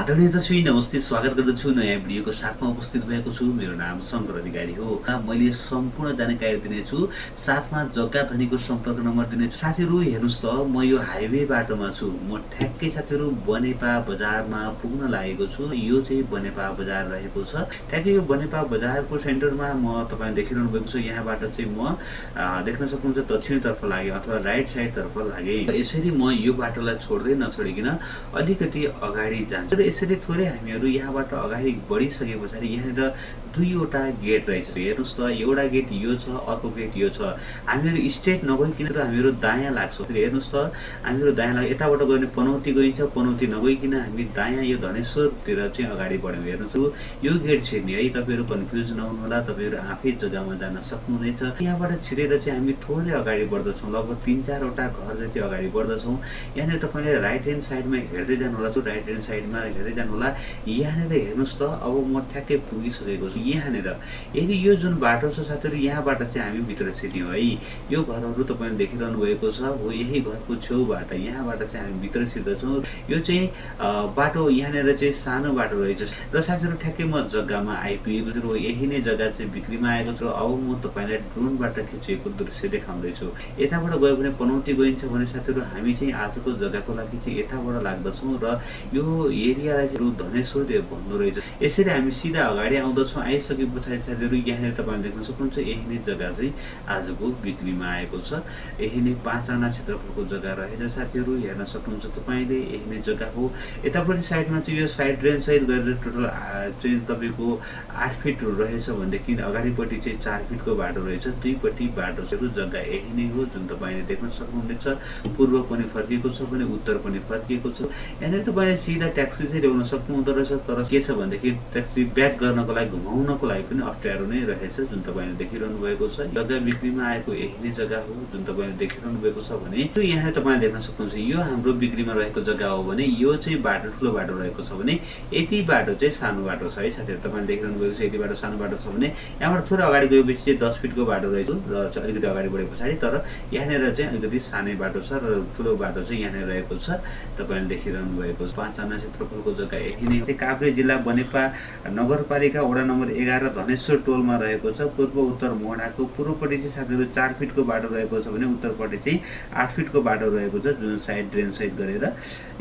आदरणीय दर्शक नमस्ते, स्वागत गर्दछु नयाँ भिडियोको साथमा उपस्थित भएको छु। मेरो नाम शङ्कर अधिकारी हो। मैले सम्पूर्ण जानकारी दिनेछु, साथमा जग्गा धनीको सम्पर्क नम्बर दिनेछु। साथीहरू हेर्नुस् त, म यो हाइवे बाटोमा छु। म ठ्याक्कै साथीहरू बनेपा बजारमा पुग्न लागेको छु। यो चाहिँ बनेपा बजार रहेको छ। ठ्याक्कै यो बनेपा बजारको सेन्टरमा म तपाईले देखिरहनु भएको छ। यहाँबाट चाहिँ म देख्न सक्नुहुन्छ दक्षिणतर्फ लागे अथवा राइट साइडतर्फ लागे। यसरी म यो बाटोलाई छोड्दै नछोडिकन अलिकति अगाडि जान्छु। यसरी थोरै हामीहरू यहाँबाट अगाडि बढिसके पछाडि यहाँनिर दुईवटा गेट रहेछ। हेर्नुस् त, एउटा गेट यो छ, अर्को गेट यो छ। हामीहरू स्ट्रेट नगइकन हामीहरू दायाँ लाग्छौँ। हेर्नुस् त, हामीहरू दायाँ लाग यताबाट गयो भने पनौती गइन्छ, पनौती नगइकन हामी दायाँ यो धनेश्वरतिर चाहिँ अगाडि बढ्यौँ। हेर्नुहोस्, यो गेट छिर्ने है। तपाईँहरू कन्फ्युज नहुनुहोला, तपाईँहरू आफै जग्गामा जान सक्नुहुनेछ। यहाँबाट छिरेर चाहिँ हामी थोरै अगाडि बढ्दछौँ, लगभग 3-4वटा घर जति अगाडि बढ्दछौँ। यहाँनिर तपाईँले राइट ह्यान्ड साइडमा हेर्दै जानुहोला। राइट ह्यान्ड साइडमा हेर्दै जानुहोला। यहाँनिर हेर्नुहोस् त, अब म ठ्याक्कै पुगिसकेको छु। यहाँनिर यदि यो जुन बाटो छ साथीहरू, यहाँबाट चाहिँ हामी भित्र छिर्यौँ है। यो घरहरू तपाईँले देखिरहनु भएको छ हो, यही घरको छेउबाट यहाँबाट चाहिँ हामी भित्र छिर्दछौँ। यो चाहिँ बाटो यहाँनिर चाहिँ सानो बाटो रहेछ र साथीहरू ठ्याक्कै म जग्गामा आइपुगेको छु। यही नै जग्गा चाहिँ बिक्रीमा आएको छु। अब म तपाईँलाई ड्रोनबाट खिचेको दृश्य देखाउँदैछु। यताबाट गयो भने पनौती गइन्छ भने साथीहरू हामी चाहिँ आजको जग्गाको लागि चाहिँ यताबाट लाग्दछौँ र यो एरियालाई चाहिँ धनेश्वर भन्नु रहेछ। यसरी हामी सिधा अगाडि आउँदछौँ। आइसके पछाडि साथीहरू यहाँनिर तपाईँले देख्न सक्नुहुन्छ, यही नै जग्गा चाहिँ आजको बिक्रीमा आएको छ। यही नै 5 आना क्षेत्रफलको जग्गा रहेछ साथीहरू, हेर्न सक्नुहुन्छ तपाईँले। यही नै जग्गा हो। यतापट्टि साइडमा चाहिँ यो साइड ड्रेन सहित गरेर टोटल चाहिँ तपाईँको 8 फिट रहेछ भनेदेखि अगाडिपट्टि चाहिँ 4 फिटको बाटो रहेछ। दुईपट्टि बाटो छ। जग्गा यही नै हो जुन तपाईँले देख्न सक्नुहुनेछ। पूर्व पनि फर्किएको छ भने उत्तर पनि फर्किएको छ। यहाँनिर तपाईँले सिधा ट्याक्सी चाहिँ ल्याउन सक्नुहुँदो रहेछ। तर के छ भनेदेखि ट्याक्सी ब्याक गर्नको लागि, घुमाउनको लागि पनि अप्ठ्यारो नै रहेछ जुन तपाईँले देखिरहनु भएको छ। जग्गा बिक्रीमा आएको यही नै जग्गा हो जुन तपाईँले देखिरहनु भएको छ भने यहाँ तपाईँले देख्न सक्नुहुन्छ, यो हाम्रो बिक्रीमा रहेको जग्गा हो भने यो चाहिँ बाटो ठुलो बाटो रहेको छ भने यति बाटो चाहिँ सानो बाटो छ है साथीहरू। तपाईँले देखिरहनु भएको छ, यति बाटो सानो बाटो छ भने यहाँबाट थोरै अगाडि गएपछि चाहिँ 10 फिटको बाटो रहेछ र अलिकति अगाडि बढे पछाडि तर यहाँनिर चाहिँ अलिकति सानै बाटो छ र ठुलो बाटो चाहिँ यहाँनिर रहेको छ। तपाईँले देखिरहनु भएको छ 5 आना क्षेत्रफलको जग्गा यही नै चाहिँ काभ्रे जिल्ला बनेपा नगरपालिका वडा नम्बर 11 धनेश्वर टोलमा रहेको छ। पूर्व उत्तर मोडाको पूर्वपट्टि चाहिँ साथीहरू 4 फिटको बाटो रहेको छ भने उत्तरपट्टि चाहिँ 8 फिटको बाटो रहेको छ जुन साइड ड्रेन सहित गरेर।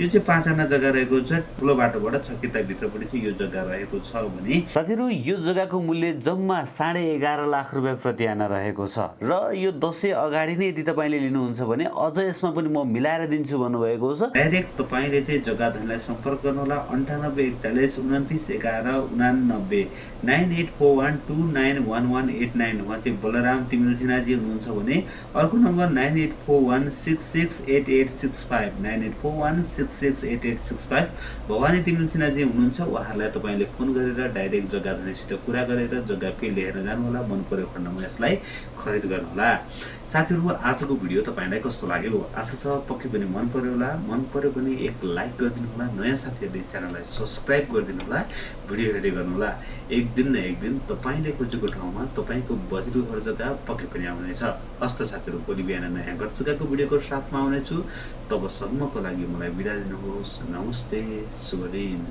यो चाहिँ 5 आना जग्गा रहेको छ। ठुलो बाटोबाट छकिता भित्रपट्टि चाहिँ यो जग्गा रहेको छ भने साथीहरू यो जग्गाको मूल्य जम्मा 11.5 लाख रुपियाँ प्रति आना रहेको छ र यो दसैँ अगाडि नै यदि तपाईँले लिनुहुन्छ भने अझ यसमा पनि म मिलाएर दिन्छु भन्नुभएको छ। डाइरेक्ट तपाईँले चाहिँ जग्गा धनीलाई सम्पर्क गर्नुहोला। 9841411189 9841291189। उहाँ चाहिँ बलराम तिमिल सिन्हाजी हुनुहुन्छ भने अर्को नम्बर 9841668865 9841668865 भवानी तिमिल सिन्हाजी हुनुहुन्छ। उहाँहरूलाई तपाईँले फोन गरेर डाइरेक्ट जग्गा धनीसित कुरा गरेर जग्गा फिल्ड हेर्न जानुहोला। मन पर्यो खण्डमा यसलाई खरिद गर्नुहोला। साथीहरू आजको भिडियो तपाईँलाई कस्तो लाग्यो? आशा छ पक्कै पनि मन पर्यो होला। मन पर्यो भने एक लाइक गरिदिनु होला। नयाँ साथीहरूले च्यानललाई सब्सक्राइब गरिदिनु होला। भिडियो हेर्दै गर्नुहोला। एक दिन न एक दिन तपाईँले खोजेको ठाउँमा तपाईँको बजेटको घर जग्गा पक्कै पनि आउनेछ। हस्त साथीहरू, भोलि बिहान नयाँ घर जग्गाको भिडियोको साथमा आउनेछु। तबसम्मको लागि मलाई बिदा दिनुहोस्। नमस्ते, शुभ दिन।